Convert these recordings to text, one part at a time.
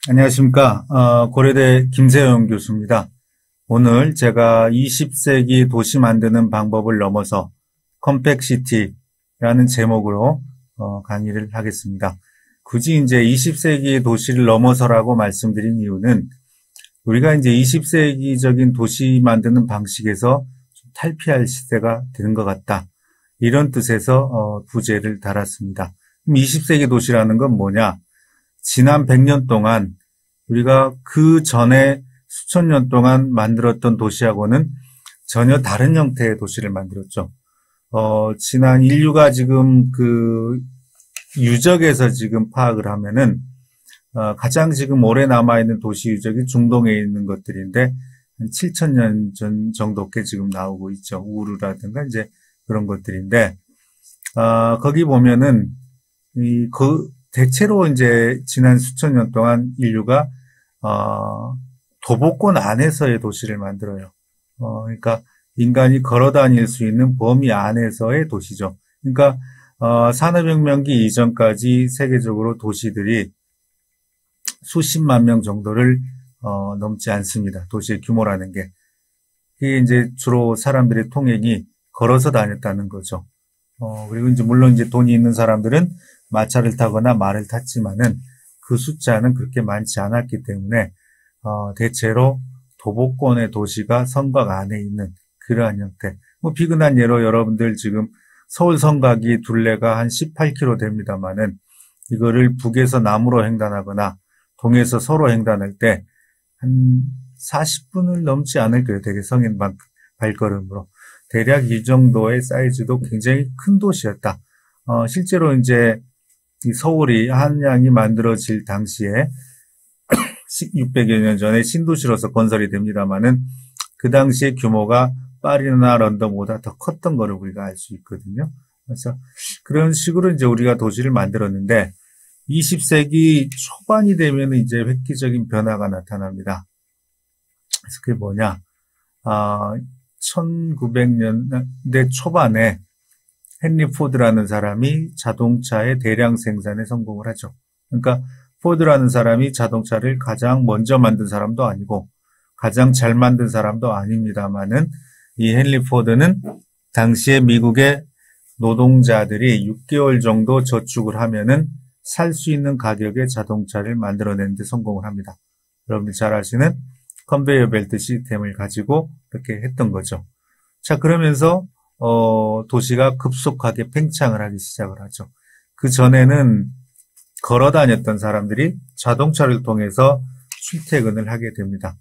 안녕하십니까. 고려대 김세영 교수입니다. 오늘 제가 20세기 도시 만드는 방법을 넘어서 컴팩시티라는 제목으로 강의를 하겠습니다. 굳이 이제 20세기 도시를 넘어서라고 말씀드린 이유는 우리가 이제 20세기적인 도시 만드는 방식에서 좀 탈피할 시대가 되는 것 같다. 이런 뜻에서 부제를 달았습니다. 그럼 20세기 도시라는 건 뭐냐? 지난 100년 동안 우리가 그 전에 수천 년 동안 만들었던 도시하고는 전혀 다른 형태의 도시를 만들었죠. 지난 인류가 지금 그 유적에서 지금 파악을 하면은, 가장 지금 오래 남아있는 도시 유적이 중동에 있는 것들인데, 한 7,000년 전 정도께 지금 나오고 있죠. 우르라든가 이제 그런 것들인데, 거기 보면은, 대체로 이제 지난 수천 년 동안 인류가, 도보권 안에서의 도시를 만들어요. 그러니까 인간이 걸어 다닐 수 있는 범위 안에서의 도시죠. 그러니까, 산업혁명기 이전까지 세계적으로 도시들이 수십만 명 정도를, 넘지 않습니다. 도시의 규모라는 게. 이게 이제 주로 사람들의 통행이 걸어서 다녔다는 거죠. 그리고 이제 물론 이제 돈이 있는 사람들은 마차를 타거나 말을 탔지만은 그 숫자는 그렇게 많지 않았기 때문에, 대체로 도보권의 도시가 성곽 안에 있는 그러한 형태. 뭐 비근한 예로 여러분들 지금 서울 성곽이 둘레가 한 18km 됩니다만은 이거를 북에서 남으로 횡단하거나 동에서 서로 횡단할 때 한 40분을 넘지 않을 거예요. 되게 성인 발걸음으로. 대략 이 정도의 사이즈도 굉장히 큰 도시였다. 실제로 이제 이 서울이 한양이 만들어질 당시에 600여 년 전에 신도시로서 건설이 됩니다만은 그 당시의 규모가 파리나 런던보다 더 컸던 거를 우리가 알 수 있거든요. 그래서 그런 식으로 이제 우리가 도시를 만들었는데 20세기 초반이 되면 이제 획기적인 변화가 나타납니다. 그래서 그게 뭐냐? 1900년대 초반에 헨리 포드라는 사람이 자동차의 대량 생산에 성공을 하죠. 그러니까 포드라는 사람이 자동차를 가장 먼저 만든 사람도 아니고 가장 잘 만든 사람도 아닙니다만은 이 헨리 포드는 당시에 미국의 노동자들이 6개월 정도 저축을 하면은 살 수 있는 가격의 자동차를 만들어내는 데 성공을 합니다. 여러분들 잘 아시는 컨베이어 벨트 시스템을 가지고 그렇게 했던 거죠. 자, 그러면서 도시가 급속하게 팽창을 하기 시작을 하죠. 그 전에는 걸어 다녔던 사람들이 자동차를 통해서 출퇴근을 하게 됩니다.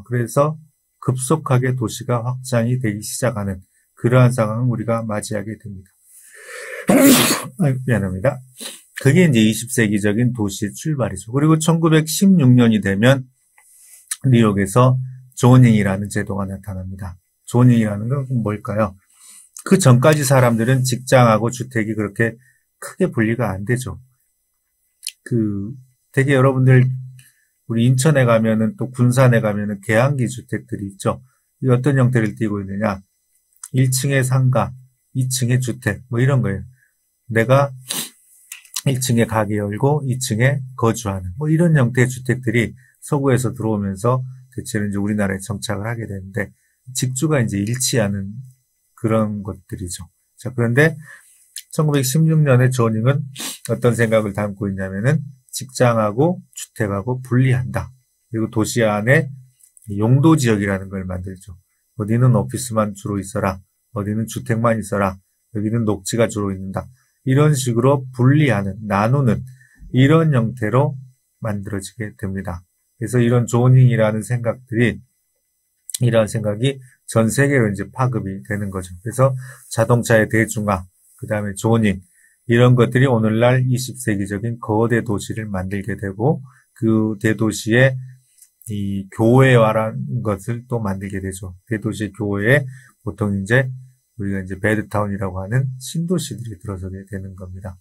그래서 급속하게 도시가 확장이 되기 시작하는 그러한 상황을 우리가 맞이하게 됩니다. 미안합니다. 그게 이제 20세기적인 도시의 출발이죠. 그리고 1916년이 되면 뉴욕에서 조닝이라는 제도가 나타납니다. 조닝이라는 건 뭘까요? 그 전까지 사람들은 직장하고 주택이 그렇게 크게 분리가 안 되죠. 되게 여러분들, 우리 인천에 가면은 또 군산에 가면은 계양기 주택들이 있죠. 이 어떤 형태를 띠고 있느냐. 1층에 상가, 2층에 주택, 뭐 이런 거예요. 내가 1층에 가게 열고 2층에 거주하는, 뭐 이런 형태의 주택들이 서구에서 들어오면서 대체로 이제 우리나라에 정착을 하게 되는데, 직주가 이제 일치하는 그런 것들이죠. 자, 그런데 1916년에 조닝은 어떤 생각을 담고 있냐면은 직장하고 주택하고 분리한다. 그리고 도시 안에 용도 지역이라는 걸 만들죠. 어디는 오피스만 주로 있어라. 어디는 주택만 있어라. 여기는 녹지가 주로 있는다. 이런 식으로 분리하는, 나누는 이런 형태로 만들어지게 됩니다. 그래서 이런 조닝이라는 이런 생각이 전 세계로 이제 파급이 되는 거죠. 그래서 자동차의 대중화, 그 다음에 조닝, 이런 것들이 오늘날 20세기적인 거대 도시를 만들게 되고, 그 대도시의 이 교회화라는 것을 또 만들게 되죠. 대도시의 교회에 보통 이제 우리가 이제 배드타운이라고 하는 신도시들이 들어서게 되는 겁니다.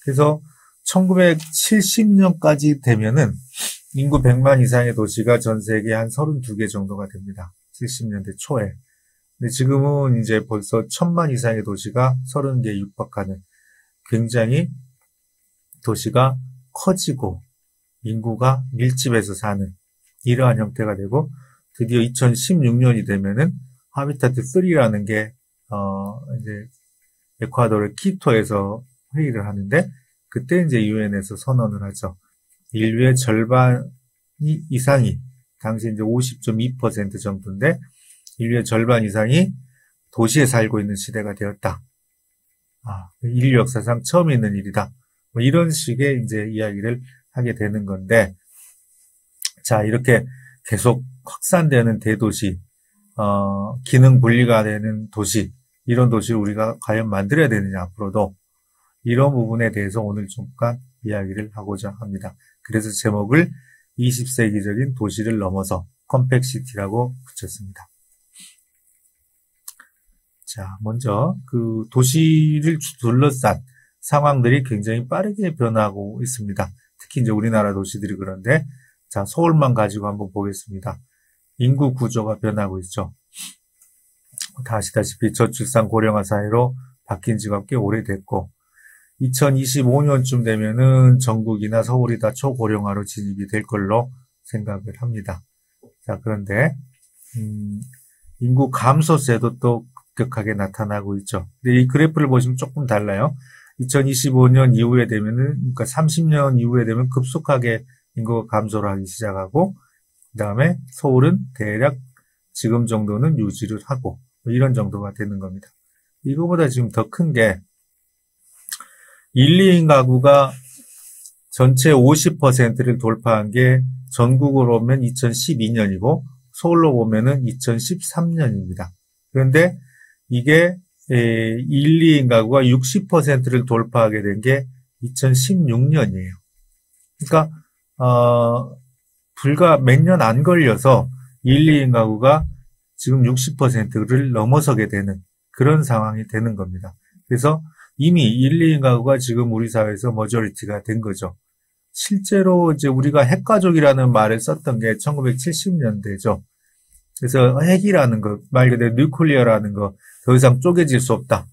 그래서 1970년까지 되면은 인구 100만 이상의 도시가 전 세계에 한 32개 정도가 됩니다. 70년대 초에. 근데 지금은 이제 벌써 1000만 이상의 도시가 30개에 육박하는, 굉장히 도시가 커지고 인구가 밀집해서 사는 이러한 형태가 되고, 드디어 2016년이 되면은 하비타트 3라는 게 이제 에콰도르 키토에서 회의를 하는데, 그때 이제 유엔에서 선언을 하죠. 인류의 절반 이상이, 당시 이제 50.2% 정도인데, 인류의 절반 이상이 도시에 살고 있는 시대가 되었다. 인류 역사상 처음 있는 일이다. 뭐 이런 식의 이제 이야기를 하게 되는 건데, 자, 이렇게 계속 확산되는 대도시, 기능 분리가 되는 도시, 이런 도시를 우리가 과연 만들어야 되느냐, 앞으로도. 이런 부분에 대해서 오늘 잠깐 이야기를 하고자 합니다. 그래서 제목을 20세기적인 도시를 넘어서 컴팩시티라고 붙였습니다. 자, 먼저 그 도시를 둘러싼 상황들이 굉장히 빠르게 변하고 있습니다. 특히 이제 우리나라 도시들이 그런데, 자, 서울만 가지고 한번 보겠습니다. 인구 구조가 변하고 있죠. 다 아시다시피 저출산 고령화 사회로 바뀐 지가 꽤 오래됐고, 2025년쯤 되면은 전국이나 서울이 다 초고령화로 진입이 될 걸로 생각을 합니다. 자, 그런데 인구 감소세도 또 급격하게 나타나고 있죠. 근데 이 그래프를 보시면 조금 달라요. 2025년 이후에 되면은, 그러니까 30년 이후에 되면 급속하게 인구가 감소를 하기 시작하고, 그 다음에 서울은 대략 지금 정도는 유지를 하고, 뭐 이런 정도가 되는 겁니다. 이거보다 지금 더 큰 게, 1, 2인 가구가 전체 50%를 돌파한 게 전국으로 보면 2012년이고, 서울로 보면은 2013년입니다. 그런데 이게 1, 2인 가구가 60%를 돌파하게 된 게 2016년이에요. 그러니까 불과 몇 년 안 걸려서 1, 2인 가구가 지금 60%를 넘어서게 되는 그런 상황이 되는 겁니다. 그래서 이미 1, 2인 가구가 지금 우리 사회에서 머저리티가 된 거죠. 실제로 이제 우리가 핵가족이라는 말을 썼던 게 1970년대죠. 그래서 핵이라는 거, 말 그대로 뉴클리어라는 거, 더 이상 쪼개질 수 없다.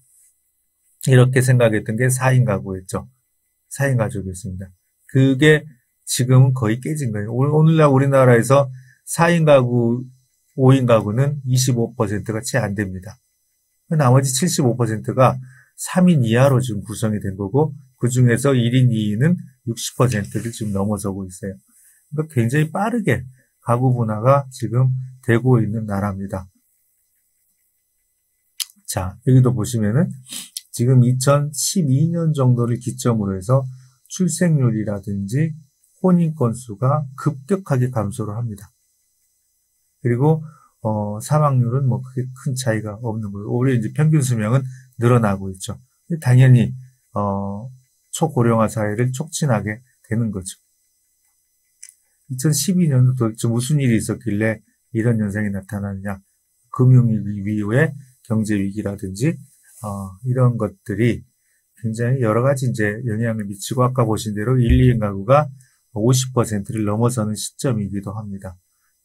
이렇게 생각했던 게 4인 가구였죠. 4인 가족이었습니다. 그게 지금은 거의 깨진 거예요. 오늘날 우리나라에서 4인 가구, 5인 가구는 25%가 채 안 됩니다. 나머지 75%가 3인 이하로 지금 구성이 된 거고, 그 중에서 1인, 2인은 60%를 지금 넘어서고 있어요. 그러니까 굉장히 빠르게 가구 분화가 지금 되고 있는 나라입니다. 자, 여기도 보시면은 지금 2012년 정도를 기점으로 해서 출생률이라든지 혼인 건수가 급격하게 감소를 합니다. 그리고 사망률은 뭐 크게 큰 차이가 없는 거예요. 오히려 이제 평균 수명은 늘어나고 있죠. 당연히 초고령화 사회를 촉진하게 되는 거죠. 2012년도 도대체 무슨 일이 있었길래 이런 현상이 나타나느냐? 금융위기 이후에 경제위기라든지 이런 것들이 굉장히 여러 가지 이제 영향을 미치고, 아까 보신 대로 1, 2인 가구가 50%를 넘어서는 시점이기도 합니다.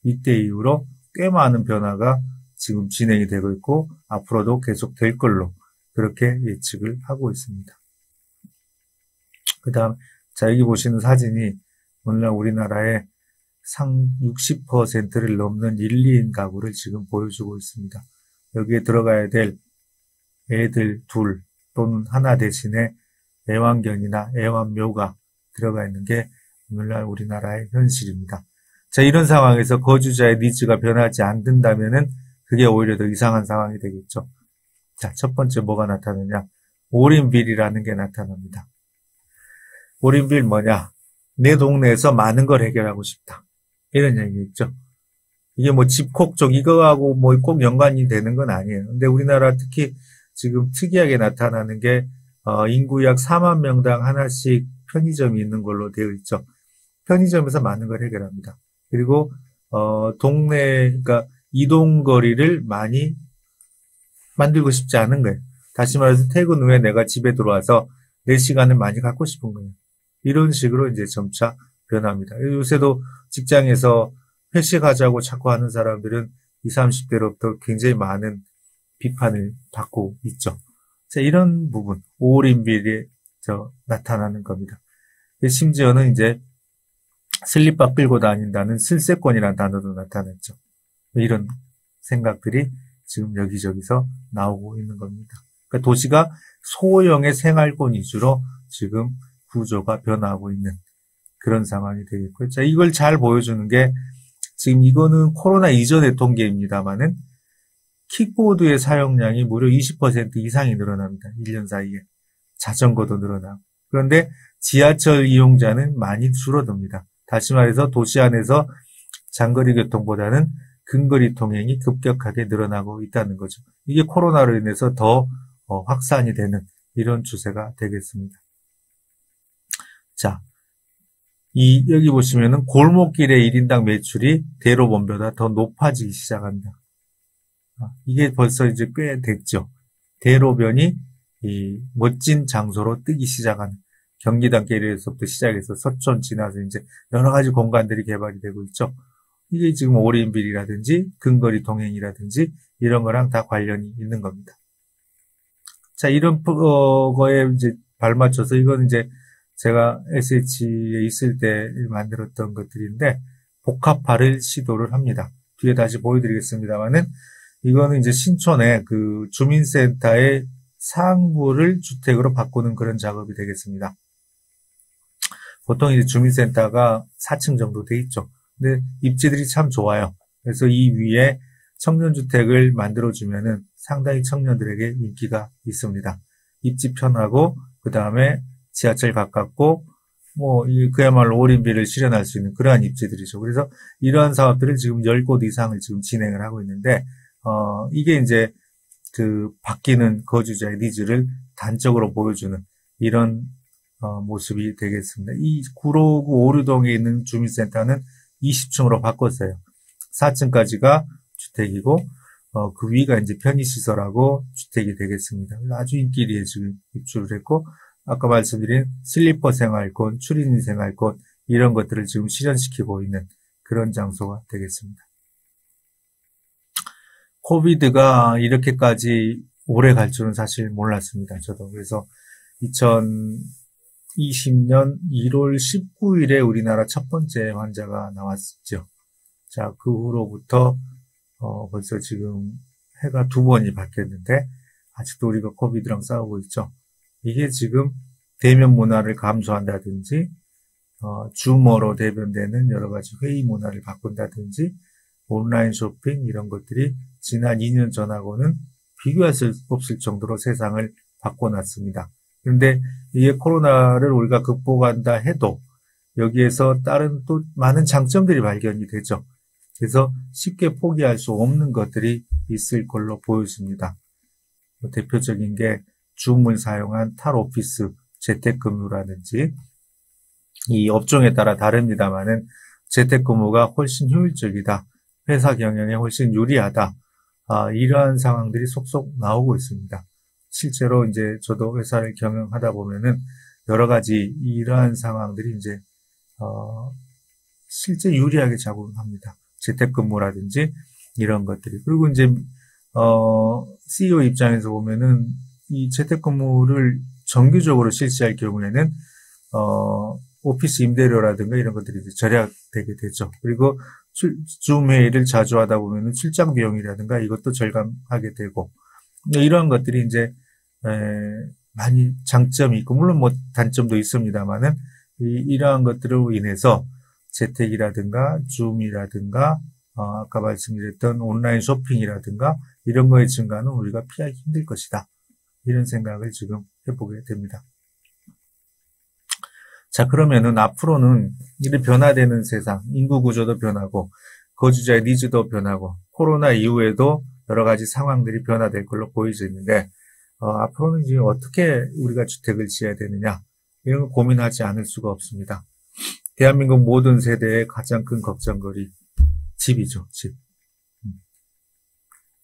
이때 이후로 꽤 많은 변화가 지금 진행이 되고 있고, 앞으로도 계속 될 걸로 그렇게 예측을 하고 있습니다. 그 다음, 자, 여기 보시는 사진이 오늘날 우리나라의 60%를 넘는 1, 2인 가구를 지금 보여주고 있습니다. 여기에 들어가야 될 애들 둘 또는 하나 대신에 애완견이나 애완묘가 들어가 있는 게 오늘날 우리나라의 현실입니다. 자, 이런 상황에서 거주자의 니즈가 변하지 않는다면은 그게 오히려 더 이상한 상황이 되겠죠. 자, 첫 번째 뭐가 나타나냐? 올인빌이라는 게 나타납니다. 올인빌 뭐냐? 내 동네에서 많은 걸 해결하고 싶다. 이런 얘기겠죠. 이게 뭐 집콕 쪽 이거하고 뭐 꼭 연관이 되는 건 아니에요. 근데 우리나라 특히 지금 특이하게 나타나는 게 인구 약 4만 명당 하나씩 편의점이 있는 걸로 되어 있죠. 편의점에서 많은 걸 해결합니다. 그리고 동네, 그러니까 이동거리를 많이 만들고 싶지 않은 거예요. 다시 말해서 퇴근 후에 내가 집에 들어와서 내 시간을 많이 갖고 싶은 거예요. 이런 식으로 이제 점차 변합니다. 요새도 직장에서 회식하자고 자꾸 하는 사람들은 20, 30대로부터 굉장히 많은 비판을 받고 있죠. 자, 이런 부분, 올인빌이 나타나는 겁니다. 심지어는 이제 슬립박 끌고 다닌다는 슬세권이라는 단어도 나타났죠. 이런 생각들이 지금 여기저기서 나오고 있는 겁니다. 그러니까 도시가 소형의 생활권 위주로 지금 구조가 변화하고 있는 그런 상황이 되겠고요. 자, 이걸 잘 보여주는 게 지금 이거는 코로나 이전의 통계입니다만은 킥보드의 사용량이 무려 20% 이상이 늘어납니다. 1년 사이에. 자전거도 늘어나고. 그런데 지하철 이용자는 많이 줄어듭니다. 다시 말해서 도시 안에서 장거리 교통보다는 근거리 통행이 급격하게 늘어나고 있다는 거죠. 이게 코로나로 인해서 더 확산이 되는 이런 추세가 되겠습니다. 자, 여기 보시면은 골목길의 1인당 매출이 대로변보다 더 높아지기 시작합니다. 이게 벌써 이제 꽤 됐죠. 대로변이 이 멋진 장소로 뜨기 시작하는 경기단길에서부터 시작해서 서촌 지나서 이제 여러 가지 공간들이 개발이 되고 있죠. 이게 지금 오리인빌이라든지 근거리 동행이라든지 이런 거랑 다 관련이 있는 겁니다. 자, 이런 거에 이제 발맞춰서 이건 이제 제가 SH에 있을 때 만들었던 것들인데 복합화를 시도를 합니다. 뒤에 다시 보여드리겠습니다만은 이거는 이제 신촌의 그 주민센터의 상부를 주택으로 바꾸는 그런 작업이 되겠습니다. 보통 이제 주민센터가 4층 정도 돼 있죠. 근데 입지들이 참 좋아요. 그래서 이 위에 청년주택을 만들어주면은 상당히 청년들에게 인기가 있습니다. 입지 편하고, 그 다음에 지하철 가깝고, 그야말로 올인비를 실현할 수 있는 그러한 입지들이죠. 그래서 이러한 사업들을 지금 10곳 이상을 지금 진행을 하고 있는데, 이게 이제 바뀌는 거주자의 니즈를 단적으로 보여주는 이런 모습이 되겠습니다. 이 구로구 오류동에 있는 주민센터는 20층으로 바꿨어요. 4층까지가 주택이고 그 위가 이제 편의시설하고 주택이 되겠습니다. 아주 인기리에 지금 입주를 했고 아까 말씀드린 슬리퍼 생활권, 추리닝 생활권 이런 것들을 지금 실현시키고 있는 그런 장소가 되겠습니다. 코비드가 이렇게까지 오래 갈 줄은 사실 몰랐습니다. 저도. 그래서 2020년 1월 19일에 우리나라 첫 번째 환자가 나왔죠. 자, 그 후로부터 벌써 지금 해가 2번이 바뀌었는데 아직도 우리가 코비드랑 싸우고 있죠. 이게 지금 대면 문화를 감소한다든지 줌어로 대변되는 여러 가지 회의 문화를 바꾼다든지 온라인 쇼핑 이런 것들이 지난 2년 전하고는 비교할 수 없을 정도로 세상을 바꿔놨습니다. 그런데 이게 코로나를 우리가 극복한다 해도 여기에서 다른 또 많은 장점들이 발견이 되죠. 그래서 쉽게 포기할 수 없는 것들이 있을 걸로 보여집니다. 대표적인 게 줌을 사용한 탈오피스 재택근무라든지 이 업종에 따라 다릅니다만은 재택근무가 훨씬 효율적이다. 회사 경영에 훨씬 유리하다. 이러한 상황들이 속속 나오고 있습니다. 실제로 이제 저도 회사를 경영하다 보면은 여러 가지 이러한 상황들이 이제 실제 유리하게 작용합니다. 재택근무라든지 이런 것들이. 그리고 이제 CEO 입장에서 보면은 이 재택근무를 정기적으로 실시할 경우에는 오피스 임대료라든가 이런 것들이 이제 절약되게 되죠. 그리고 줌 회의를 자주 하다 보면은 출장 비용이라든가 이것도 절감하게 되고 이러한 것들이 이제 많이 장점이 있고 물론 단점도 있습니다만은 이러한 것들로 인해서 재택이라든가 줌이라든가 아까 말씀드렸던 온라인 쇼핑이라든가 이런 거의 증가는 우리가 피하기 힘들 것이다. 이런 생각을 지금 해보게 됩니다. 자, 그러면은 앞으로는 이런 변화되는 세상, 인구 구조도 변하고 거주자의 니즈도 변하고 코로나 이후에도 여러 가지 상황들이 변화될 걸로 보여지는데 앞으로는 이제 어떻게 우리가 주택을 지어야 되느냐 이런 걸 고민하지 않을 수가 없습니다. 대한민국 모든 세대의 가장 큰 걱정거리 집이죠. 집.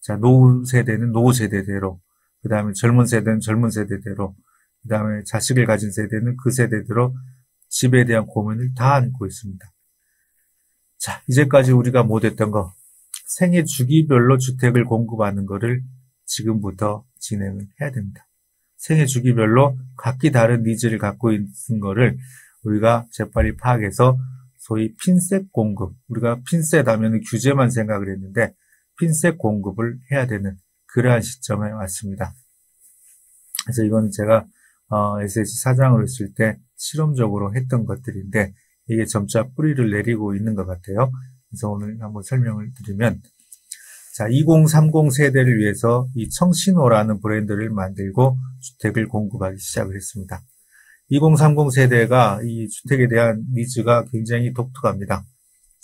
자, 노후 세대는 노후 세대대로, 그 다음에 젊은 세대는 젊은 세대대로, 그 다음에 자식을 가진 세대는 그 세대대로 집에 대한 고민을 다 안고 있습니다. 자, 이제까지 우리가 못했던 거, 생애 주기별로 주택을 공급하는 거를 지금부터 진행을 해야 됩니다. 생애 주기별로 각기 다른 니즈를 갖고 있는 거를 우리가 재빨리 파악해서 소위 핀셋 공급, 우리가 핀셋 하면 규제만 생각을 했는데 핀셋 공급을 해야 되는 그러한 시점에 왔습니다. 그래서 이건 제가 SH 사장으로 있을 때 실험적으로 했던 것들인데 이게 점차 뿌리를 내리고 있는 것 같아요. 그래서 오늘 한번 설명을 드리면, 자, 2030 세대를 위해서 이 청신호라는 브랜드를 만들고 주택을 공급하기 시작을 했습니다. 2030 세대가 이 주택에 대한 니즈가 굉장히 독특합니다.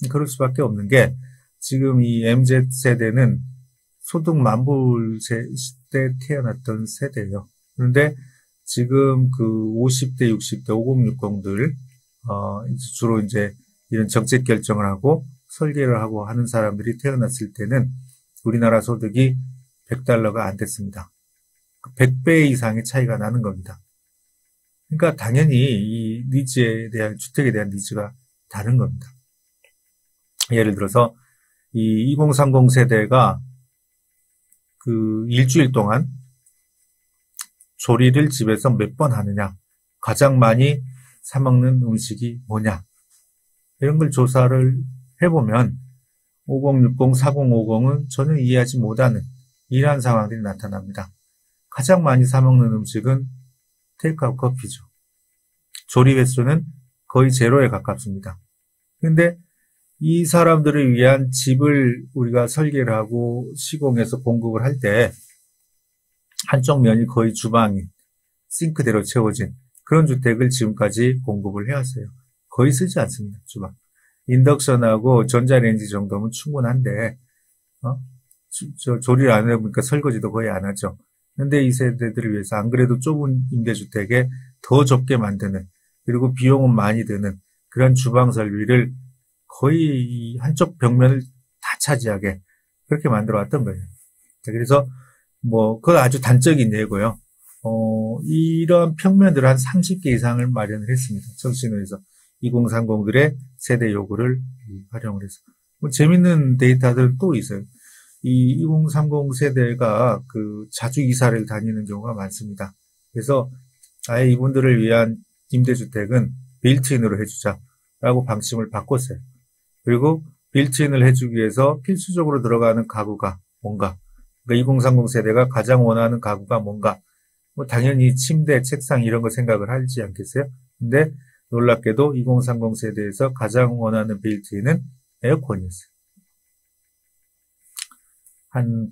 그럴 수밖에 없는 게 지금 이 MZ 세대는 소득 만불 때 태어났던 세대예요. 그런데 지금 그 50대, 60대, 5060들 주로 이제 이런 정책 결정을 하고 설계를 하고 하는 사람들이 태어났을 때는 우리나라 소득이 $100가 안 됐습니다. 100배 이상의 차이가 나는 겁니다. 그러니까 당연히 이 니즈에 대한, 주택에 대한 니즈가 다른 겁니다. 예를 들어서 이 2030 세대가 그 일주일 동안 조리를 집에서 몇 번 하느냐, 가장 많이 사 먹는 음식이 뭐냐, 이런 걸 조사를 해보면 5060, 4050은 전혀 이해하지 못하는 이러한 상황들이 나타납니다. 가장 많이 사 먹는 음식은 테이크아웃 커피죠. 조리 횟수는 거의 제로에 가깝습니다. 근데 이 사람들을 위한 집을 우리가 설계를 하고 시공해서 공급을 할 때 한쪽 면이 거의 주방인, 싱크대로 채워진 그런 주택을 지금까지 공급을 해왔어요. 거의 쓰지 않습니다, 주방. 인덕션하고 전자레인지 정도면 충분한데, 조리를 안 해보니까 설거지도 거의 안 하죠. 근데 이 세대들을 위해서 안 그래도 좁은 임대주택에 더 좁게 만드는, 그리고 비용은 많이 드는 그런 주방 설비를 거의 한쪽 벽면을 다 차지하게 그렇게 만들어 왔던 거예요. 그래서 그건 아주 단적인 예고요. 이런 평면들을 한 30개 이상을 마련을 했습니다. 청신호에서 2030들의 세대 요구를 활용을 해서. 재밌는 데이터들은 또 있어요. 이 2030 세대가 자주 이사를 다니는 경우가 많습니다. 그래서 아예 이분들을 위한 임대주택은 빌트인으로 해주자라고 방침을 바꿨어요. 그리고 빌트인을 해주기 위해서 필수적으로 들어가는 가구가 뭔가, 그러니까 2030 세대가 가장 원하는 가구가 뭔가, 당연히 침대, 책상 이런 거 생각을 하지 않겠어요? 근데 놀랍게도 2030 세대에서 가장 원하는 빌트인은 에어컨이었어요.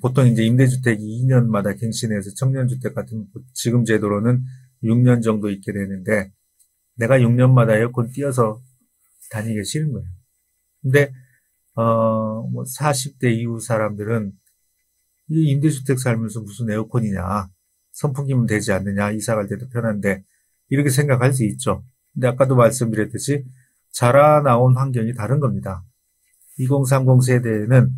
보통 이제 임대주택이 2년마다 갱신해서 청년주택 같은 지금 제도로는 6년 정도 있게 되는데, 내가 6년마다 에어컨 띄어서 다니기 싫은 거예요. 근데 40대 이후 사람들은 이 임대주택 살면서 무슨 에어컨이냐, 선풍기면 되지 않느냐, 이사 갈 때도 편한데 이렇게 생각할 수 있죠. 근데 아까도 말씀드렸듯이 자라나온 환경이 다른 겁니다. 2030 세대에는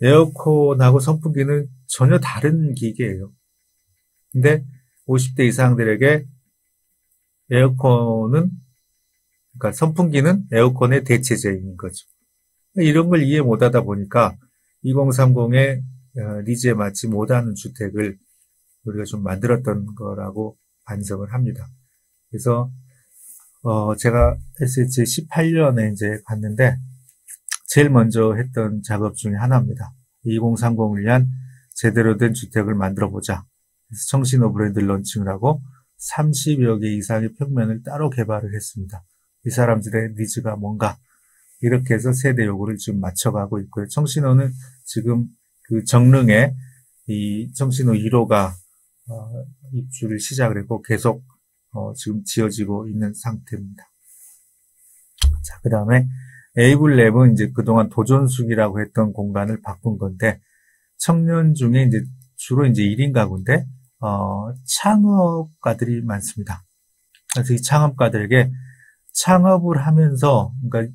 에어컨하고 선풍기는 전혀 다른 기계예요. 근데 50대 이상들에게 그러니까 선풍기는 에어컨의 대체제인 거죠. 이런 걸 이해 못하다 보니까 2030의 니즈에 맞지 못하는 주택을 우리가 좀 만들었던 거라고 반성을 합니다. 그래서 제가 SH 18년에 이제 갔는데 제일 먼저 했던 작업 중에 하나입니다. 2030을 위한 제대로 된 주택을 만들어보자. 그래서 청신호 브랜드를 런칭을 하고 30여 개 이상의 평면을 따로 개발을 했습니다. 이 사람들의 니즈가 뭔가, 이렇게 해서 세대 요구를 지금 맞춰가고 있고요. 청신호는 지금 그 정릉에 이 청신호 1호가 입주를 시작을 했고 계속 지금 지어지고 있는 상태입니다. 자, 그 다음에 에이블랩은 이제 그동안 도전숙이라고 했던 공간을 바꾼 건데, 청년 중에 이제 주로 이제 1인 가구인데, 창업가들이 많습니다. 그래서 이 창업가들에게 창업을 하면서, 그러니까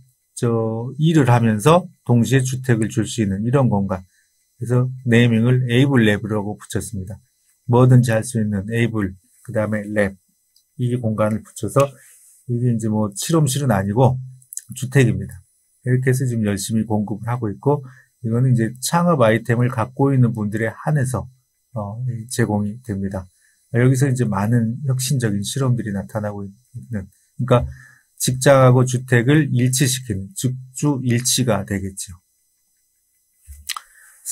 일을 하면서 동시에 주택을 줄 수 있는 이런 공간. 그래서 네이밍을 에이블랩이라고 붙였습니다. 뭐든지 할 수 있는 에이블, 그 다음에 랩. 이 공간을 붙여서 이게 이제 실험실은 아니고 주택입니다. 이렇게 해서 지금 열심히 공급을 하고 있고, 이거는 이제 창업 아이템을 갖고 있는 분들에 한해서 제공이 됩니다. 여기서 이제 많은 혁신적인 실험들이 나타나고 있는, 그러니까 직장하고 주택을 일치시키는 직주 일치가 되겠죠.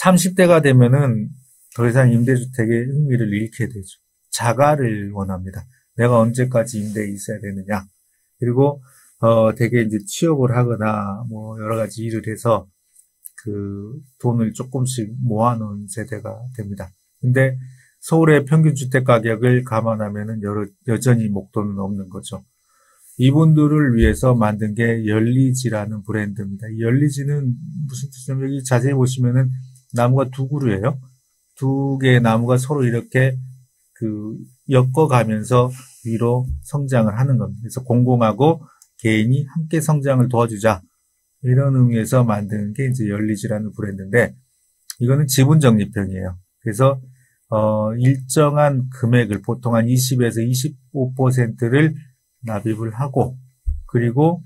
30대가 되면은 더 이상 임대주택에 흥미를 잃게 되죠. 자가를 원합니다. 내가 언제까지 임대에 있어야 되느냐. 그리고 되게 이제 취업을 하거나 뭐 여러 가지 일을 해서 그 돈을 조금씩 모아놓은 세대가 됩니다. 근데 서울의 평균 주택 가격을 감안하면은 여전히 목돈은 없는 거죠. 이분들을 위해서 만든 게 열리지라는 브랜드입니다. 이 열리지는 무슨 뜻이냐면 여기 자세히 보시면은 나무가 두 그루예요. 두 개의 나무가 서로 이렇게 그 엮어가면서 위로 성장을 하는 겁니다. 그래서 공공하고 개인이 함께 성장을 도와주자. 이런 의미에서 만든 게 이제 열리지라는 브랜드인데, 이거는 지분 적립형이에요. 그래서, 일정한 금액을 보통 한 20에서 25%를 납입을 하고, 그리고,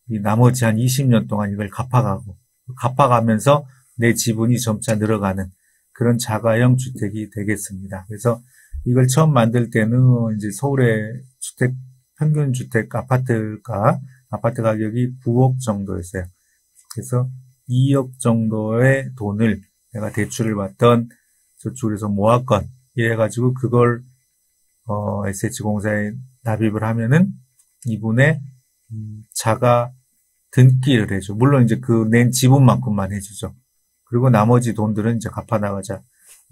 이 나머지 한 20년 동안 이걸 갚아가면서 내 지분이 점차 늘어가는 그런 자가형 주택이 되겠습니다. 그래서 이걸 처음 만들 때는 이제 서울의 평균 주택 아파트 가격이 9억 정도였어요. 그래서 2억 정도의 돈을 내가 대출을 받던 저쪽에서 모았건 이래가지고 그걸 SH공사에 납입을 하면은 이분의 자가 등기를 해줘. 물론 이제 그 낸 지분만큼만 해주죠. 그리고 나머지 돈들은 이제 갚아 나가자.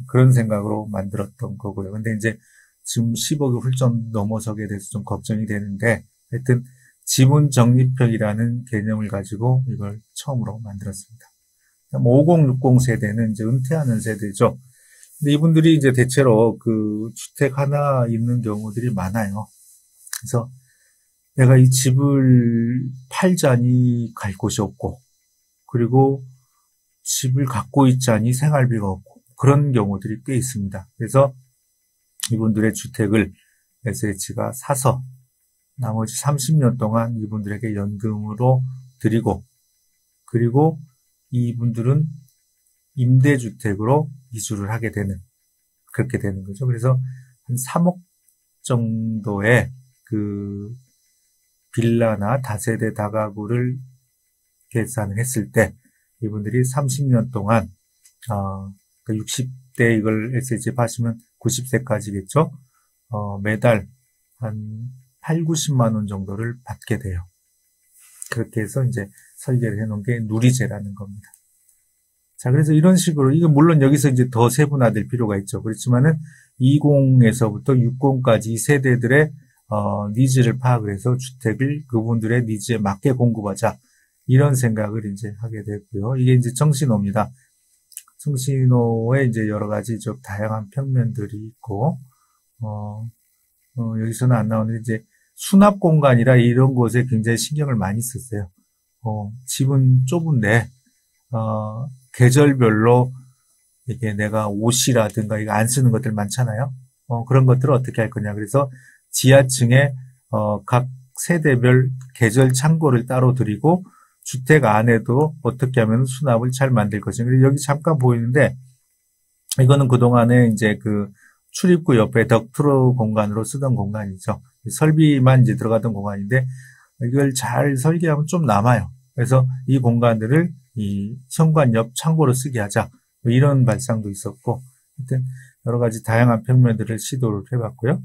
그런 생각으로 만들었던 거고요. 근데 이제 지금 10억이 훌쩍 넘어서게 돼서 좀 걱정이 되는데, 하여튼 지분 적립형이라는 개념을 가지고 이걸 처음으로 만들었습니다. 5060 세대는 이제 은퇴하는 세대죠. 근데 이분들이 이제 대체로 그 주택 하나 있는 경우들이 많아요. 그래서 내가 이 집을 팔자니 갈 곳이 없고, 그리고 집을 갖고 있자니 생활비가 없고, 그런 경우들이 꽤 있습니다. 그래서 이분들의 주택을 SH가 사서 나머지 30년 동안 이분들에게 연금으로 드리고, 그리고 이분들은 임대주택으로 이주를 하게 되는, 그렇게 되는 거죠. 그래서 한 3억 정도의 그 빌라나 다세대 다가구를 계산을 했을 때 이분들이 30년 동안 60대 이걸 SH에 파시면 90세까지겠죠. 매달 한 8, 90만 원 정도를 받게 돼요. 그렇게 해서 이제 설계를 해놓은 게 누리제라는 겁니다. 자, 그래서 이런 식으로, 이거 물론 여기서 이제 더 세분화될 필요가 있죠. 그렇지만은 20에서부터 60까지 이 세대들의 니즈를 파악을 해서 주택을 그분들의 니즈에 맞게 공급하자. 이런 생각을 이제 하게 됐고요. 이게 이제 정신호입니다. 정신호에 이제 여러 가지 좀 다양한 평면들이 있고, 여기서는 안 나오는데 이제 수납 공간이라 이런 곳에 굉장히 신경을 많이 썼어요. 집은 좁은데, 계절별로 이게 내가 옷이라든가 이거 안 쓰는 것들 많잖아요. 그런 것들을 어떻게 할 거냐. 그래서 지하층에, 각 세대별 계절 창고를 따로 드리고, 주택 안에도 어떻게 하면 수납을 잘 만들 것인가. 여기 잠깐 보이는데, 이거는 그동안에 이제 그 출입구 옆에 덕트로 공간으로 쓰던 공간이죠. 설비만 이제 들어가던 공간인데, 이걸 잘 설계하면 좀 남아요. 그래서 이 공간들을 이 현관 옆 창고로 쓰게 하자. 뭐 이런 발상도 있었고, 하여튼 여러 가지 다양한 평면들을 시도를 해봤고요.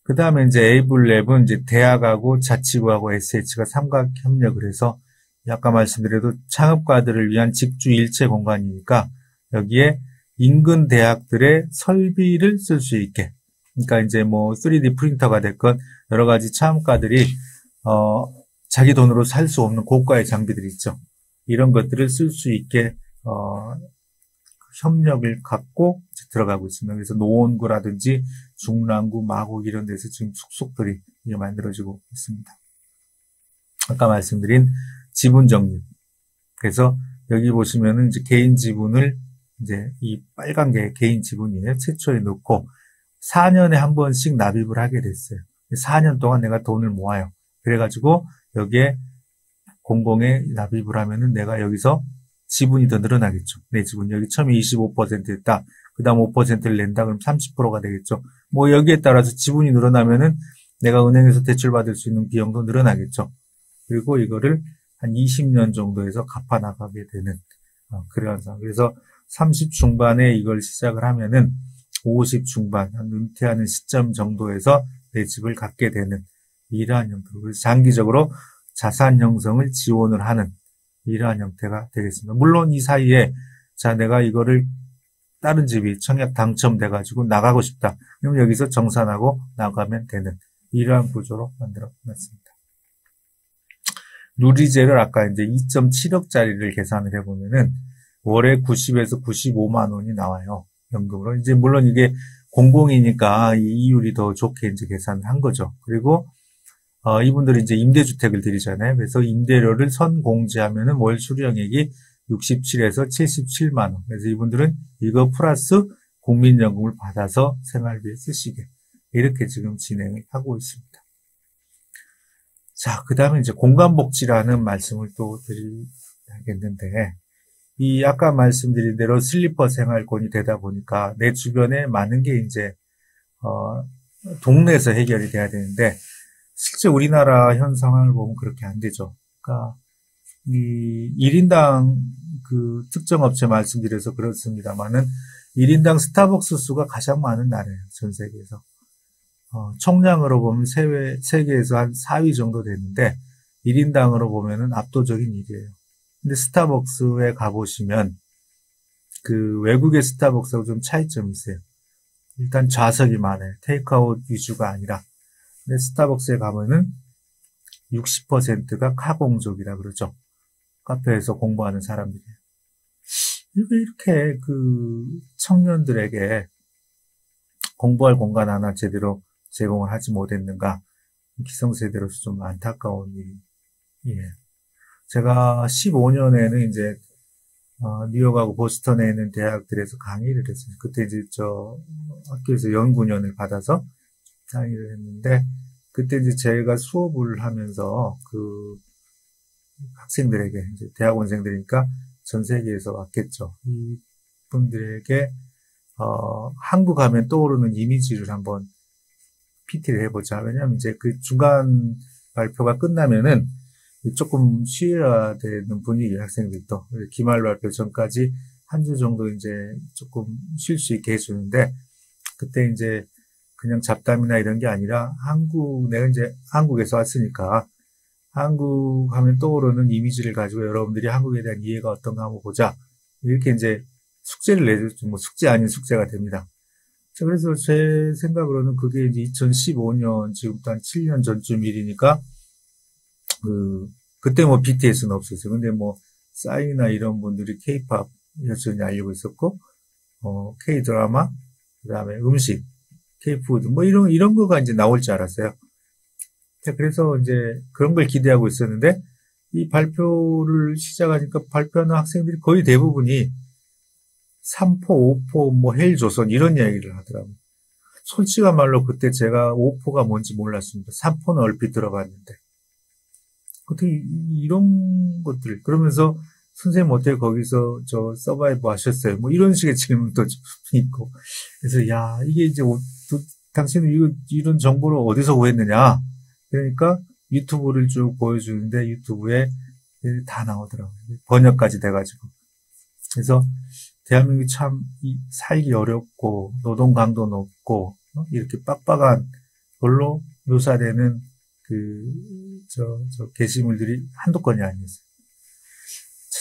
그 다음에 이제 에이블랩은 이제 대학하고 자치구하고 SH가 삼각 협력을 해서 아까 말씀드려도 창업가들을 위한 직주 일체 공간이니까 여기에 인근 대학들의 설비를 쓸 수 있게. 그러니까 이제 뭐 3D 프린터가 됐건 여러 가지 창업가들이 자기 돈으로 살 수 없는 고가의 장비들이 있죠. 이런 것들을 쓸 수 있게 협력을 갖고 들어가고 있습니다. 그래서 노원구라든지 중랑구, 마곡 이런 데서 지금 숙소들이 만들어지고 있습니다. 아까 말씀드린 지분 적립. 그래서 여기 보시면은 이제 개인 지분을 이제 이 빨간 게 개인 지분이에요. 최초에 넣고 4년에 한 번씩 납입을 하게 됐어요. 4년 동안 내가 돈을 모아요. 그래가지고 여기에 공공에 납입을 하면은 내가 여기서 지분이 더 늘어나겠죠. 내 지분 여기 처음에 25%였다. 그 다음 5%를 낸다 그러면 30%가 되겠죠. 뭐 여기에 따라서 지분이 늘어나면은 내가 은행에서 대출받을 수 있는 비용도 늘어나겠죠. 그리고 이거를 한 20년 정도에서 갚아나가게 되는 그러한 상황. 그래서 30 중반에 이걸 시작을 하면은 50 중반, 은퇴하는 시점 정도에서 내 집을 갖게 되는 이러한 형태로, 그래서 장기적으로 자산 형성을 지원을 하는 이러한 형태가 되겠습니다. 물론 이 사이에 자, 내가 이거를 다른 집이 청약 당첨돼가지고 나가고 싶다. 그럼 여기서 정산하고 나가면 되는 이러한 구조로 만들어 놨습니다. 누리제를 아까 이제 2.7억짜리를 계산을 해보면은 월에 90에서 95만 원이 나와요. 연금으로. 이제 물론 이게 공공이니까 이 이율이 더 좋게 이제 계산을 한 거죠. 그리고 이분들이 이제 임대주택을 드리잖아요. 그래서 임대료를 선공제하면은 월 수령액이 67에서 77만 원. 그래서 이분들은 이거 플러스 국민연금을 받아서 생활비에 쓰시게 이렇게 지금 진행을 하고 있습니다. 자, 그 다음에 이제 공간복지라는 말씀을 또 드려야겠는데, 이 아까 말씀드린 대로 슬리퍼 생활권이 되다 보니까 내 주변에 많은 게 이제 동네에서 해결이 돼야 되는데 실제 우리나라 현 상황을 보면 그렇게 안 되죠. 그러니까 이 1인당 그 특정 업체 말씀드려서 그렇습니다만은 1인당 스타벅스 수가 가장 많은 나라예요. 전 세계에서. 총량으로 보면 세계에서 한 4위 정도 되는데 1인당으로 보면은 압도적인 일이에요. 근데 스타벅스에 가보시면 그 외국의 스타벅스하고 좀 차이점이 있어요. 일단 좌석이 많아요. 테이크아웃 위주가 아니라. 근데 스타벅스에 가면은 60%가 카공족이라 그러죠. 카페에서 공부하는 사람들이에요. 이렇게 그 청년들에게 공부할 공간 하나 제대로 제공을 하지 못했는가. 기성세대로서 좀 안타까운 일이에요. 제가 15년에는 이제 뉴욕하고 보스턴에 있는 대학들에서 강의를 했어요. 그때 이제 저 학교에서 연구년을 받아서 강의를 했는데 그때 이제 제가 수업을 하면서 그 학생들에게 이제 대학원생들이니까 전 세계에서 왔겠죠. 이분들에게 한국 하면 떠오르는 이미지를 한번 PT를 해보자. 왜냐하면 이제 그 중간 발표가 끝나면은 조금 쉬어야 되는 분위기 학생들도 기말 발표 전까지 한 주 정도 이제 조금 쉴 수 있게 해주는데 그때 이제 그냥 잡담이나 이런 게 아니라 내가 이제 한국에서 왔으니까 한국 하면 떠오르는 이미지를 가지고 여러분들이 한국에 대한 이해가 어떤가 한번 보자. 이렇게 이제 숙제를 내줬죠. 뭐 숙제 아닌 숙제가 됩니다. 자, 그래서 제 생각으로는 그게 이제 2015년 지금부터 한 7년 전쯤 일이니까 그때 뭐 BTS는 없었어요. 근데 뭐 싸이나 이런 분들이 K-팝 여전히 알리고 있었고, K-드라마, 그 다음에 음식, K-푸드, 뭐 이런 거가 이제 나올 줄 알았어요. 자, 그래서 이제 그런 걸 기대하고 있었는데, 이 발표를 시작하니까 발표하는 학생들이 거의 대부분이 3포, 5포, 뭐 헬조선 이런 이야기를 하더라고요. 솔직한 말로 그때 제가 5포가 뭔지 몰랐습니다. 3포는 얼핏 들어봤는데. 어떻게 이런 것들 그러면서 선생님 어떻게 거기서 저 서바이브 하셨어요? 뭐 이런 식의 질문도 좀 있고 그래서 야 이게 이제 당신은 이런 정보를 어디서 구했느냐? 그러니까 유튜브를 쭉 보여주는데 유튜브에 다 나오더라고요. 번역까지 돼가지고 그래서 대한민국이 참 살기 어렵고 노동 강도 높고 이렇게 빡빡한 걸로 묘사되는 저 게시물들이 한두 건이 아니었어요.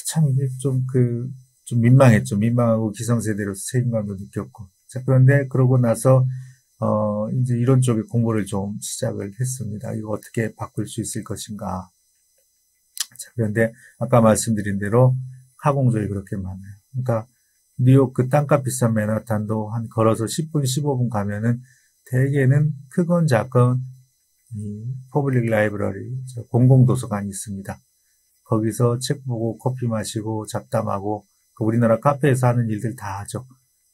참 이게 좀 민망했죠. 민망하고 기성세대로서 책임감도 느꼈고. 자, 그런데 그러고 나서, 이제 이런 쪽에 공부를 좀 시작을 했습니다. 이거 어떻게 바꿀 수 있을 것인가. 자, 그런데 아까 말씀드린 대로 카공족이 그렇게 많아요. 그러니까 뉴욕 그 땅값 비싼 맨하탄도 한 걸어서 10분, 15분 가면은 대개는 크건 작건 퍼블릭 라이브러리, 공공도서관이 있습니다. 거기서 책 보고 커피 마시고 잡담하고 우리나라 카페에서 하는 일들 다 하죠.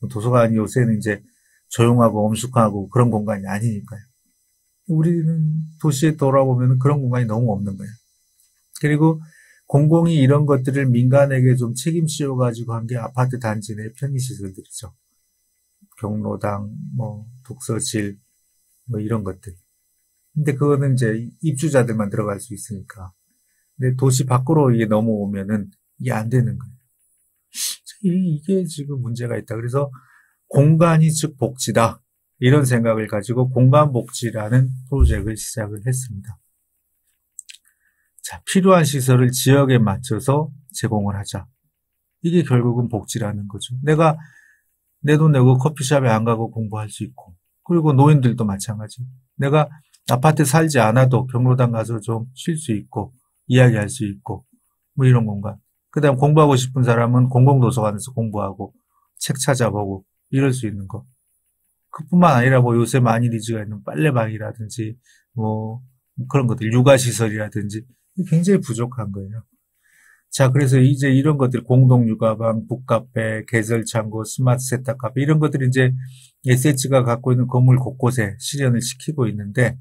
도서관이 요새는 이제 조용하고 엄숙하고 그런 공간이 아니니까요. 우리는 도시에 돌아보면 그런 공간이 너무 없는 거예요. 그리고 공공이 이런 것들을 민간에게 좀 책임지어가지고 한 게 아파트 단지 내 근데 그거는 이제 입주자들만 들어갈 수 있으니까. 근데 도시 밖으로 이게 넘어오면은 이게 안 되는 거예요. 이게 지금 문제가 있다. 그래서 공간이 즉 복지다. 이런 생각을 가지고 공간복지라는 프로젝트를 시작을 했습니다. 자, 필요한 시설을 지역에 맞춰서 제공을 하자. 이게 결국은 복지라는 거죠. 내가 내 돈 내고 커피숍에 안 가고 공부할 수 있고, 그리고 노인들도 마찬가지. 내가 아파트 살지 않아도 경로당 가서 좀 쉴 수 있고, 이야기할 수 있고, 뭐 이런 공간. 그 다음 공부하고 싶은 사람은 공공도서관에서 공부하고, 책 찾아보고, 이럴 수 있는 거. 그뿐만 아니라 뭐 요새 많이 니즈가 있는 빨래방이라든지, 뭐 그런 것들, 육아시설이라든지, 굉장히 부족한 거예요. 자, 그래서 이제 이런 것들, 공동육아방, 북카페, 계절창고, 스마트 세탁카페, 이런 것들이 이제 SH가 갖고 있는 건물 곳곳에 실현을 시키고 있는데,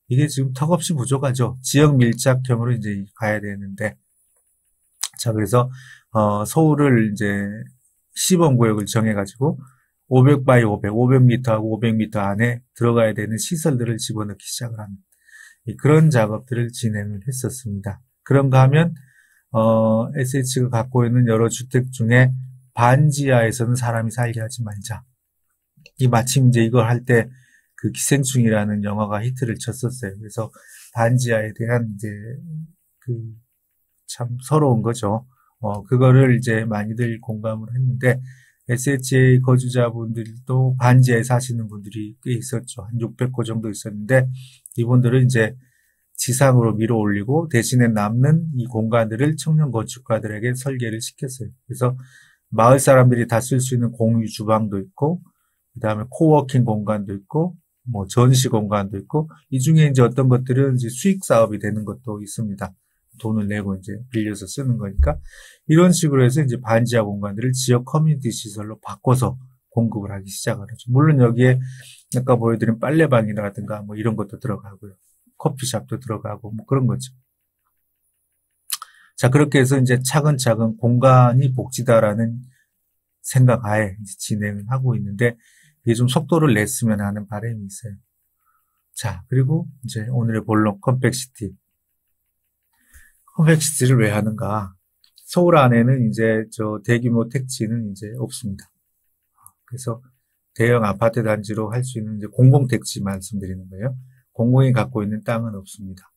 이게 지금 턱없이 부족하죠. 지역 밀착형으로 이제 가야 되는데, 자, 그래서, 서울을 이제 시범구역을 정해가지고, 500 바이 500, 500m하고 500m 안에 들어가야 되는 시설들을 집어넣기 시작을 합니다. 그런 작업들을 진행을 했었습니다. 그런가 하면, SH가 갖고 있는 여러 주택 중에 반지하에서는 사람이 살게 하지 말자. 마침 이제 이걸 할 때 그 기생충이라는 영화가 히트를 쳤었어요. 그래서 반지하에 대한 이제 참 서러운 거죠. 그거를 이제 많이들 공감을 했는데 SHA 거주자분들도 반지하에 사시는 분들이 꽤 있었죠. 한 600호 정도 있었는데 이분들은 이제 지상으로 밀어 올리고 대신에 남는 이 공간들을 청년 건축가들에게 설계를 시켰어요. 그래서 마을 사람들이 다 쓸 수 있는 공유 주방도 있고, 그 다음에 코워킹 공간도 있고, 뭐 전시 공간도 있고, 이 중에 이제 어떤 것들은 이제 수익 사업이 되는 것도 있습니다. 돈을 내고 이제 빌려서 쓰는 거니까. 이런 식으로 해서 이제 반지하 공간들을 지역 커뮤니티 시설로 바꿔서 공급을 하기 시작을 하죠. 물론 여기에 아까 보여드린 빨래방이라든가 뭐 이런 것도 들어가고요. 커피숍도 들어가고 뭐 그런 거죠. 자, 그렇게 해서 이제 차근차근 공간이 복지다라는 생각 하에 이제 진행을 하고 있는데 이게 좀 속도를 냈으면 하는 바람이 있어요. 자, 그리고 이제 오늘의 본론 컴팩시티. 컴팩시티를 왜 하는가? 서울 안에는 이제 저 대규모 택지는 이제 없습니다. 그래서 대형 아파트 단지로 할 수 있는 이제 공공택지 말씀드리는 거예요. 공공이 갖고 있는 땅은 없습니다.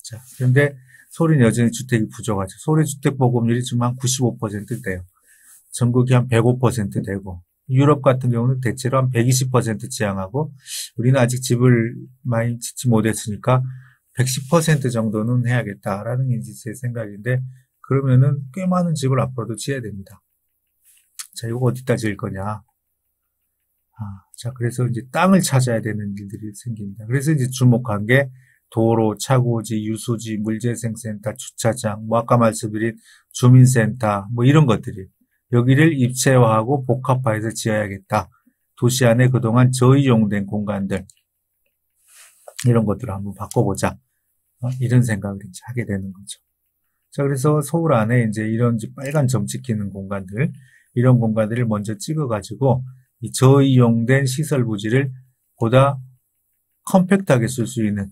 자, 그런데 서울은 여전히 주택이 부족하죠. 서울의 주택 보급률이 지금 한 95% 돼요. 전국이 한 105% 되고, 유럽 같은 경우는 대체로 한 120% 지향하고, 우리는 아직 집을 많이 짓지 못했으니까 110% 정도는 해야겠다라는 게 이제 제 생각인데, 그러면은 꽤 많은 집을 앞으로도 지어야 됩니다. 자, 이거 어디다 지을 거냐? 자, 그래서 이제 땅을 찾아야 되는 일들이 생깁니다. 그래서 이제 주목한 게 도로, 차고지, 유수지, 물재생센터, 주차장, 뭐 아까 말씀드린 주민센터, 뭐 이런 것들이 여기를 입체화하고 복합화해서 지어야겠다. 도시 안에 그동안 저이용된 공간들, 이런 것들을 한번 바꿔보자. 이런 생각을 이제 하게 되는 거죠. 자, 그래서 서울 안에 이제 이런 빨간 점 찍히는 공간들, 이런 공간들을 먼저 찍어가지고 이 저이용된 시설 부지를 보다 컴팩트하게 쓸 수 있는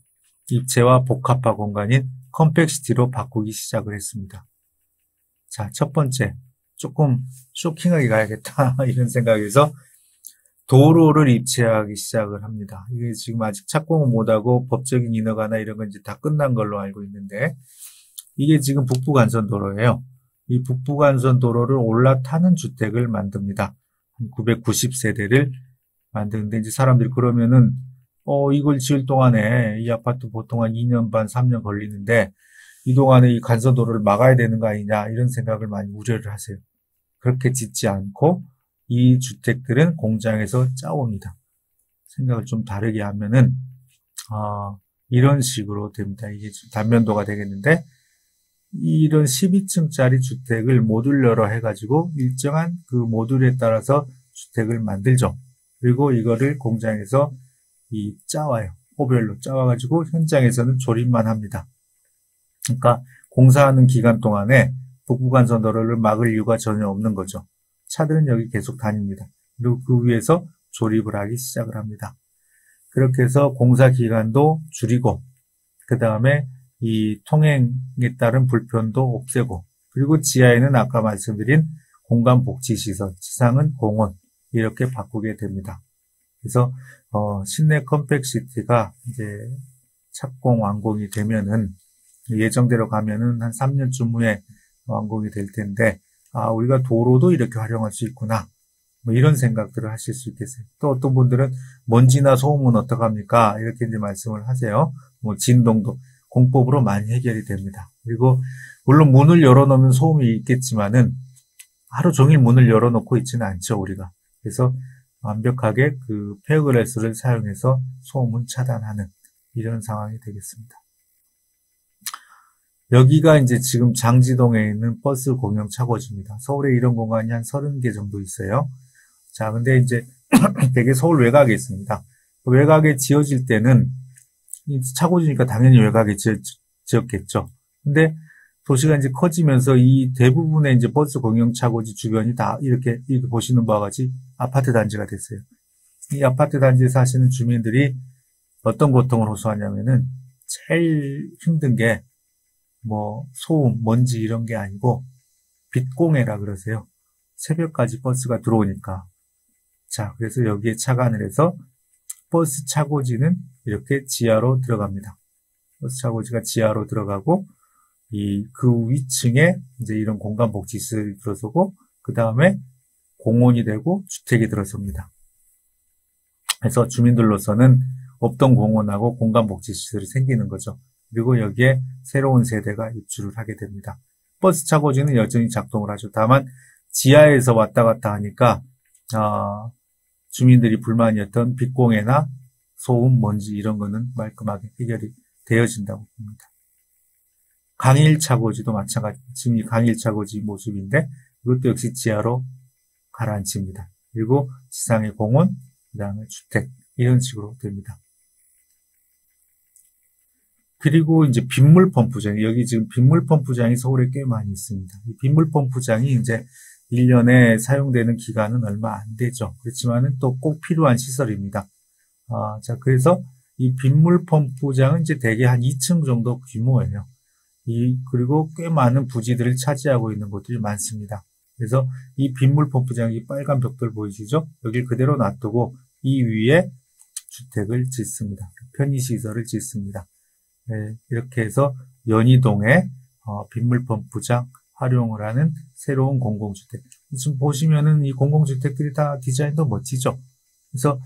입체화 복합화 공간인 컴팩시티로 바꾸기 시작을 했습니다. 자, 첫 번째, 조금 쇼킹하게 가야겠다 이런 생각에서 도로를 입체하기 시작을 합니다. 이게 지금 아직 착공은 못하고 법적인 인허가나 이런 건 이제 다 끝난 걸로 알고 있는데 이게 지금 북부간선도로예요. 이 북부간선도로를 올라타는 주택을 만듭니다. 990세대를 만드는데 이제 사람들이 그러면은 이걸 지을 동안에 이 아파트 보통 한 2년 반, 3년 걸리는데 이 동안에 이 간선도로를 막아야 되는 거 아니냐 이런 생각을 많이 우려를 하세요. 그렇게 짓지 않고 이 주택들은 공장에서 짜옵니다. 생각을 좀 다르게 하면은 이런 식으로 됩니다. 이게 좀 단면도가 되겠는데 이런 12층짜리 주택을 모듈러로 해가지고 일정한 그 모듈에 따라서 주택을 만들죠. 그리고 이거를 공장에서 짜와요. 호별로 짜와가지고 현장에서는 조립만 합니다. 그러니까 공사하는 기간 동안에 북부간선도로를 막을 이유가 전혀 없는 거죠. 차들은 여기 계속 다닙니다. 그리고 그 위에서 조립을 하기 시작을 합니다. 그렇게 해서 공사 기간도 줄이고, 그 다음에 이 통행에 따른 불편도 없애고, 그리고 지하에는 아까 말씀드린 공간복지시설, 지상은 공원, 이렇게 바꾸게 됩니다. 그래서, 시내 컴팩시티가 이제 착공 완공이 되면은, 예정대로 가면은 한 3년쯤 후에 완공이 될 텐데, 우리가 도로도 이렇게 활용할 수 있구나. 뭐 이런 생각들을 하실 수 있겠어요. 또 어떤 분들은 먼지나 소음은 어떡합니까? 이렇게 이제 말씀을 하세요. 뭐 진동도 공법으로 많이 해결이 됩니다. 그리고 물론 문을 열어놓으면 소음이 있겠지만은 하루 종일 문을 열어놓고 있지는 않죠, 우리가. 그래서 완벽하게 그 페어글라스를 사용해서 소음은 차단하는 이런 상황이 되겠습니다. 여기가 이제 지금 장지동에 있는 버스 공영 차고지입니다. 서울에 이런 공간이 한 30개 정도 있어요. 자, 근데 이제 되게 서울 외곽에 있습니다. 외곽에 지어질 때는 차고지니까 당연히 외곽에 지었겠죠. 근데 도시가 이제 커지면서 이 대부분의 이제 버스 공영 차고지 주변이 다 이렇게 보시는 바와 같이 아파트 단지가 됐어요. 이 아파트 단지에 사시는 주민들이 어떤 고통을 호소하냐면은 제일 힘든 게 뭐 소음, 먼지 이런 게 아니고 빛공해라 그러세요. 새벽까지 버스가 들어오니까. 자, 그래서 여기에 착안을 해서 버스 차고지는 이렇게 지하로 들어갑니다. 버스 차고지가 지하로 들어가고 그 위층에 이제 이런 공간 복지 시설이 들어서고 그 다음에 공원이 되고 주택이 들어섭니다. 그래서 주민들로서는 없던 공원하고 공간 복지 시설이 생기는 거죠. 그리고 여기에 새로운 세대가 입주를 하게 됩니다. 버스 차고지는 여전히 작동을 하죠. 다만 지하에서 왔다 갔다 하니까 주민들이 불만이었던 빛공해나 소음, 먼지 이런 거는 말끔하게 해결이 되어진다고 봅니다. 강일 차고지도 마찬가지. 지금 이 강일 차고지 모습인데 이것도 역시 지하로 가라앉힙니다. 그리고 지상의 공원, 그 다음에 주택 이런 식으로 됩니다. 그리고 이제 빗물 펌프장, 여기 지금 빗물 펌프장이 서울에 꽤 많이 있습니다. 이 빗물 펌프장이 이제 1년에 사용되는 기간은 얼마 안 되죠. 그렇지만은 또 꼭 필요한 시설입니다. 자, 그래서 이 빗물 펌프장은 이제 대개 한 2층 정도 규모예요. 그리고 꽤 많은 부지들을 차지하고 있는 곳들이 많습니다. 그래서 이 빗물 펌프장, 이 빨간 벽돌 보이시죠? 여기를 그대로 놔두고 이 위에 주택을 짓습니다. 편의시설을 짓습니다. 네, 이렇게 해서 연희동에 빗물 펌프장 활용을 하는 새로운 공공주택. 지금 보시면은 이 공공주택들이 다 디자인도 멋지죠. 그래서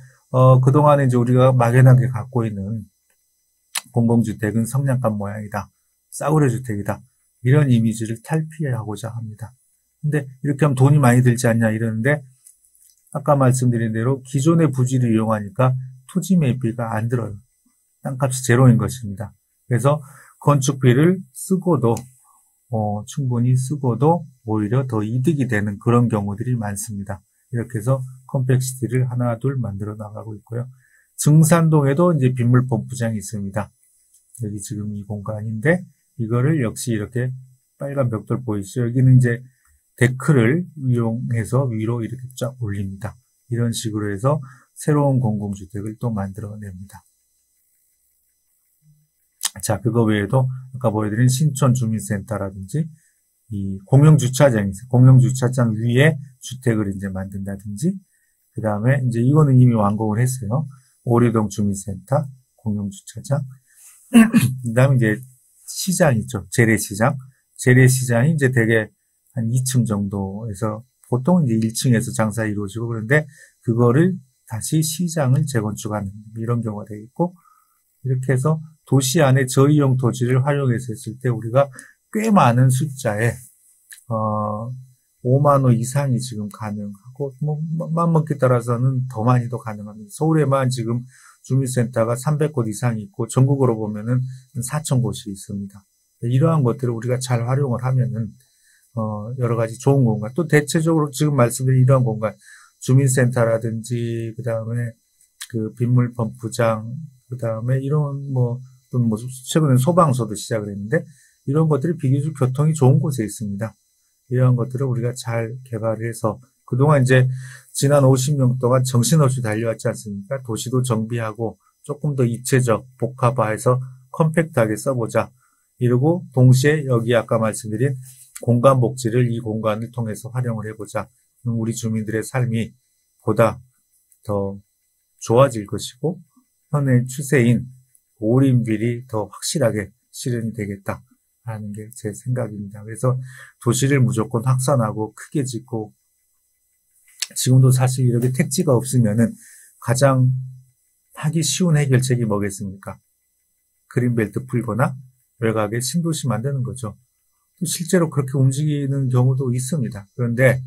그동안에 이제 우리가 막연하게 갖고 있는 공공주택은 성냥갑 모양이다, 싸구려 주택이다, 이런 이미지를 탈피하고자 합니다. 근데 이렇게 하면 돈이 많이 들지 않냐 이러는데 아까 말씀드린 대로 기존의 부지를 이용하니까 토지 매입비가 안 들어요. 땅값이 제로인 것입니다. 그래서 건축비를 쓰고도 충분히 쓰고도 오히려 더 이득이 되는 그런 경우들이 많습니다. 이렇게 해서 컴팩시티를 하나 둘 만들어 나가고 있고요. 증산동에도 이제 빗물 펌프장이 있습니다. 여기 지금 이 공간인데 이거를 역시 이렇게 빨간 벽돌 보이시죠? 여기는 이제 데크를 이용해서 위로 이렇게 쫙 올립니다. 이런 식으로 해서 새로운 공공주택을 또 만들어냅니다. 자, 그거 외에도 아까 보여드린 신촌주민센터라든지 이 공영주차장이 있어요. 공영주차장 위에 주택을 이제 만든다든지 그 다음에 이제 이거는 이미 완공을 했어요. 오류동 주민센터, 공영주차장. 그 다음에 이제 시장 있죠. 재래시장. 재래시장이 이제 대개 한 2층 정도에서 보통 이제 1층에서 장사 이루어지고 그런데 그거를 다시 시장을 재건축하는 이런 경우가 되겠고 이렇게 해서 도시 안에 저이용 토지를 활용해서 했을 때 우리가 꽤 많은 숫자에 5만 호 이상이 지금 가능하고 뭐 맘먹기에 따라서는 더 많이도 가능합니다. 서울에만 지금 주민센터가 300곳 이상이 있고 전국으로 보면은 4,000곳이 있습니다. 이러한 것들을 우리가 잘 활용을 하면은 여러 가지 좋은 공간, 또 대체적으로 지금 말씀드린 이러한 공간, 주민센터라든지 그다음에 그 빗물 펌프장, 그다음에 이런 또는 최근에 소방서도 시작을 했는데 이런 것들이 비교적 교통이 좋은 곳에 있습니다. 이런 것들을 우리가 잘 개발을 해서 그동안 이제 지난 50년 동안 정신없이 달려왔지 않습니까? 도시도 정비하고 조금 더 입체적, 복합화해서 컴팩트하게 써보자. 이러고 동시에 여기 아까 말씀드린 공간 복지를 이 공간을 통해서 활용을 해보자. 그럼 우리 주민들의 삶이 보다 더 좋아질 것이고 현의 추세인 올인빌이 더 확실하게 실현이 되겠다라는 게 제 생각입니다. 그래서 도시를 무조건 확산하고 크게 짓고 지금도 사실 이렇게 택지가 없으면은 가장 하기 쉬운 해결책이 뭐겠습니까? 그린벨트 풀거나 외곽에 신도시 만드는 거죠. 또 실제로 그렇게 움직이는 경우도 있습니다. 그런데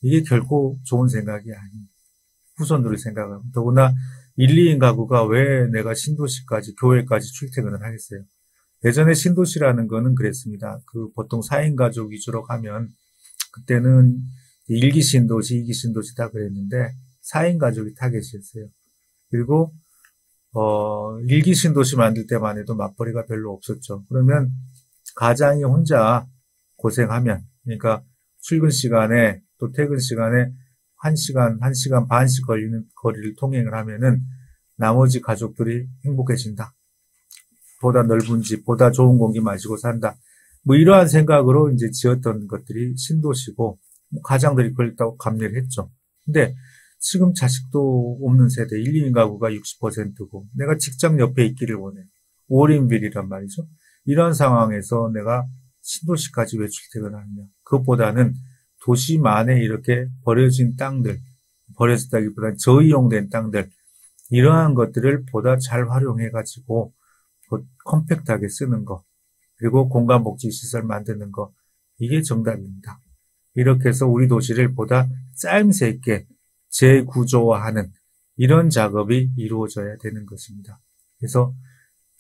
이게 결코 좋은 생각이 아니에요. 후손들을 생각하면. 더구나 1, 2인 가구가 왜 내가 신도시까지, 교외까지 출퇴근을 하겠어요. 예전에 신도시라는 거는 그랬습니다. 보통 4인 가족 위주로 가면 그때는 1기 신도시, 2기 신도시 다 그랬는데 4인 가족이 타겟이었어요. 그리고 1기 신도시 만들 때만 해도 맞벌이가 별로 없었죠. 그러면 가장이 혼자 고생하면, 그러니까 출근 시간에 또 퇴근 시간에 1시간 반씩 걸리는 거리를 통행을 하면은 나머지 가족들이 행복해진다. 보다 넓은 집, 보다 좋은 공기 마시고 산다. 뭐 이러한 생각으로 이제 지었던 것들이 신도시고, 가장들이 그걸 또 감내를 했죠. 근데 지금 자식도 없는 세대 1, 2인 가구가 60%고 내가 직장 옆에 있기를 원해요. 올인빌이란 말이죠. 이런 상황에서 내가 신도시까지 왜 출퇴근하느냐. 그것보다는 도시만에 이렇게 버려진 땅들, 버려졌다기보다는 저이용된 땅들, 이러한 것들을 보다 잘 활용해가지고 컴팩트하게 쓰는 거, 그리고 공간복지시설 만드는 거, 이게 정답입니다. 이렇게 해서 우리 도시를 보다 짜임새 있게 재구조화하는 이런 작업이 이루어져야 되는 것입니다. 그래서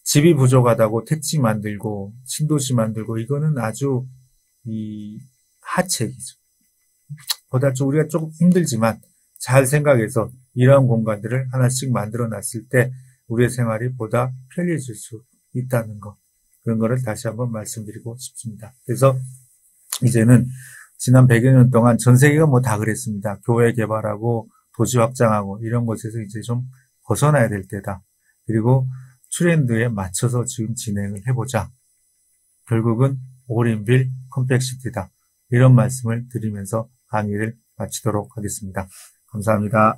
집이 부족하다고 택지 만들고 신도시 만들고 이거는 아주 하책이죠. 보다 좀 우리가 조금 힘들지만 잘 생각해서 이러한 공간들을 하나씩 만들어 놨을 때 우리의 생활이 보다 편리해질 수 있다는 것, 그런 거를 다시 한번 말씀드리고 싶습니다. 그래서 이제는 지난 100여 년 동안 전 세계가 뭐 다 그랬습니다. 교회 개발하고 도시 확장하고 이런 것에서 이제 좀 벗어나야 될 때다. 그리고 트렌드에 맞춰서 지금 진행을 해보자. 결국은 올인빌 컴팩시티다. 이런 말씀을 드리면서 강의를 마치도록 하겠습니다. 감사합니다.